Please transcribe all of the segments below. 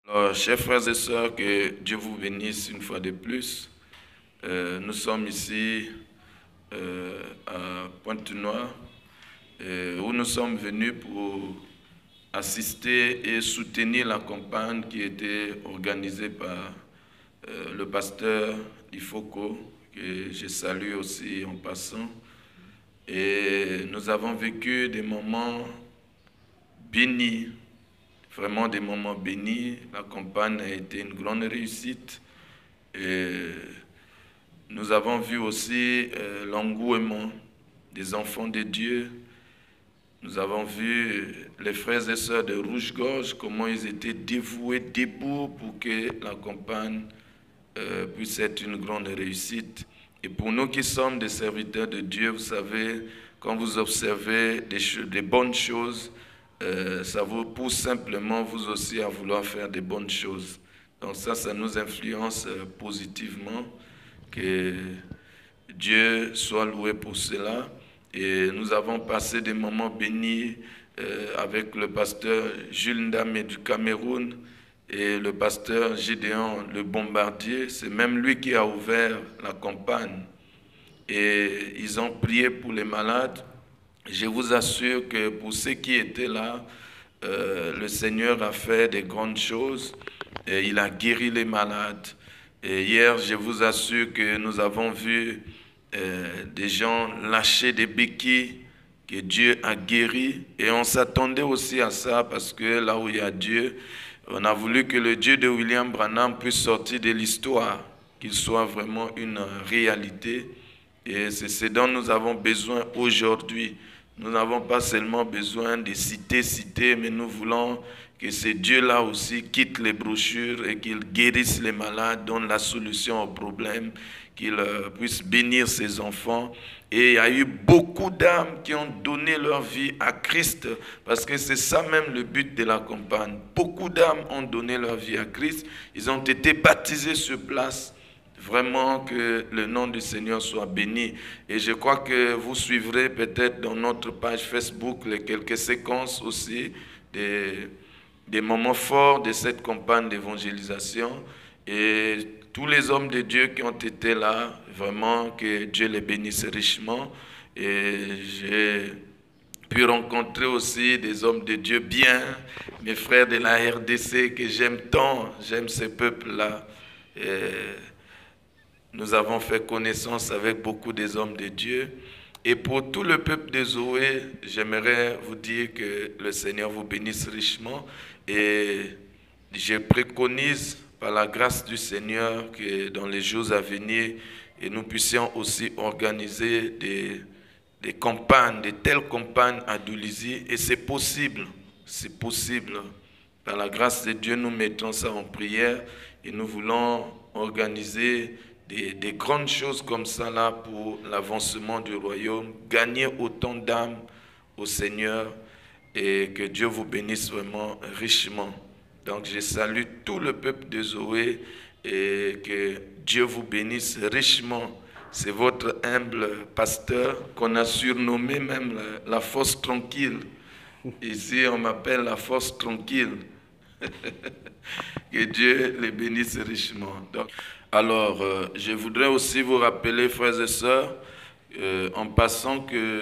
Alors, chers frères et sœurs, que Dieu vous bénisse une fois de plus. Nous sommes ici à Pointe-Noire, où nous sommes venus pour assister et soutenir la campagne qui était organisée par le pasteur Ifoko, que je salue aussi en passant. Et nous avons vécu des moments bénis. Vraiment des moments bénis. La campagne a été une grande réussite. Et nous avons vu aussi l'engouement des enfants de Dieu. Nous avons vu les frères et sœurs de Rouge-Gorge, comment ils étaient dévoués, debout pour que la campagne puisse être une grande réussite. Et pour nous qui sommes des serviteurs de Dieu, vous savez, quand vous observez des bonnes choses, ça vous pousse simplement vous aussi à vouloir faire des bonnes choses. Donc ça nous influence positivement. Que Dieu soit loué pour cela. Et nous avons passé des moments bénis avec le pasteur Jules Ndame du Cameroun et le pasteur Gédéon le Bombardier. C'est même lui qui a ouvert la campagne. Et ils ont prié pour les malades. Je vous assure que pour ceux qui étaient là, le Seigneur a fait des grandes choses et il a guéri les malades. Et hier, je vous assure que nous avons vu des gens lâcher des béquilles que Dieu a guéri. Et on s'attendait aussi à ça parce que là où il y a Dieu, on a voulu que le Dieu de William Branham puisse sortir de l'histoire, qu'il soit vraiment une réalité. Et c'est ce dont nous avons besoin aujourd'hui. Nous n'avons pas seulement besoin de citer, mais nous voulons que ce Dieu-là aussi quitte les brochures et qu'il guérisse les malades, donne la solution aux problèmes, qu'il puisse bénir ses enfants. Et il y a eu beaucoup d'âmes qui ont donné leur vie à Christ, parce que c'est ça même le but de la campagne. Beaucoup d'âmes ont donné leur vie à Christ, ils ont été baptisés sur place. Vraiment que le nom du Seigneur soit béni. Et je crois que vous suivrez peut-être dans notre page Facebook les quelques séquences aussi des moments forts de cette campagne d'évangélisation. Et tous les hommes de Dieu qui ont été là, vraiment que Dieu les bénisse richement. Et j'ai pu rencontrer aussi des hommes de Dieu bien, mes frères de la RDC que j'aime tant, j'aime ce peuple-là. Nous avons fait connaissance avec beaucoup des hommes de Dieu. Et pour tout le peuple de Zoé, j'aimerais vous dire que le Seigneur vous bénisse richement. Et je préconise, par la grâce du Seigneur, que dans les jours à venir, et nous puissions aussi organiser des campagnes, de telles campagnes à Doulizy. Et c'est possible, c'est possible. Par la grâce de Dieu, nous mettons ça en prière et nous voulons organiser des grandes choses comme ça là pour l'avancement du royaume, gagner autant d'âmes au Seigneur et que Dieu vous bénisse vraiment richement. Donc je salue tout le peuple de Zoé et que Dieu vous bénisse richement. C'est votre humble pasteur qu'on a surnommé même la force tranquille. Ici on m'appelle la force tranquille. Que Dieu les bénisse richement. Donc, alors, je voudrais aussi vous rappeler, frères et sœurs, en passant que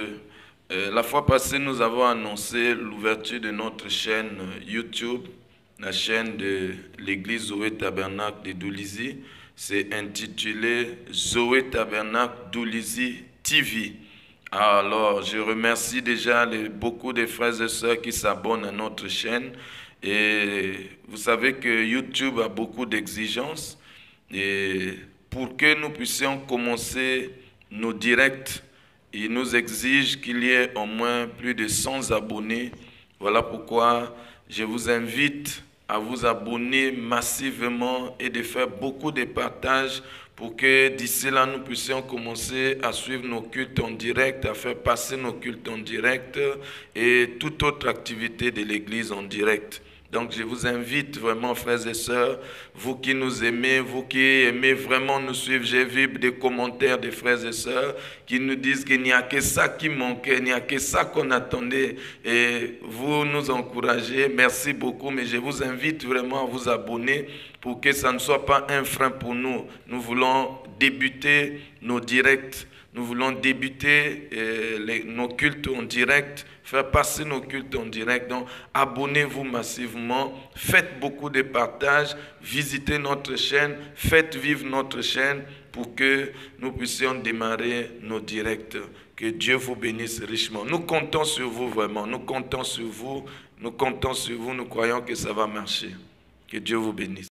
la fois passée, nous avons annoncé l'ouverture de notre chaîne YouTube, la chaîne de l'église Zoé Tabernacle de Doulizy. C'est intitulé Zoé Tabernacle Doulizy TV. Alors, je remercie déjà beaucoup de frères et sœurs qui s'abonnent à notre chaîne. Et vous savez que YouTube a beaucoup d'exigences. Et pour que nous puissions commencer nos directs, il nous exige qu'il y ait au moins plus de 100 abonnés. Voilà pourquoi je vous invite à vous abonner massivement et de faire beaucoup de partages pour que d'ici là, nous puissions commencer à suivre nos cultes en direct, à faire passer nos cultes en direct et toute autre activité de l'Église en direct. Donc je vous invite vraiment, frères et sœurs, vous qui nous aimez, vous qui aimez vraiment nous suivre, j'ai vu des commentaires des frères et sœurs qui nous disent qu'il n'y a que ça qui manquait, il n'y a que ça qu'on attendait. Et vous nous encouragez, merci beaucoup, mais je vous invite vraiment à vous abonner pour que ça ne soit pas un frein pour nous. Nous voulons débuter nos directs. Nous voulons débuter nos cultes en direct, faire passer nos cultes en direct. Donc, abonnez-vous massivement, faites beaucoup de partages, visitez notre chaîne, faites vivre notre chaîne pour que nous puissions démarrer nos directs. Que Dieu vous bénisse richement. Nous comptons sur vous vraiment, nous comptons sur vous, nous comptons sur vous, nous croyons que ça va marcher. Que Dieu vous bénisse.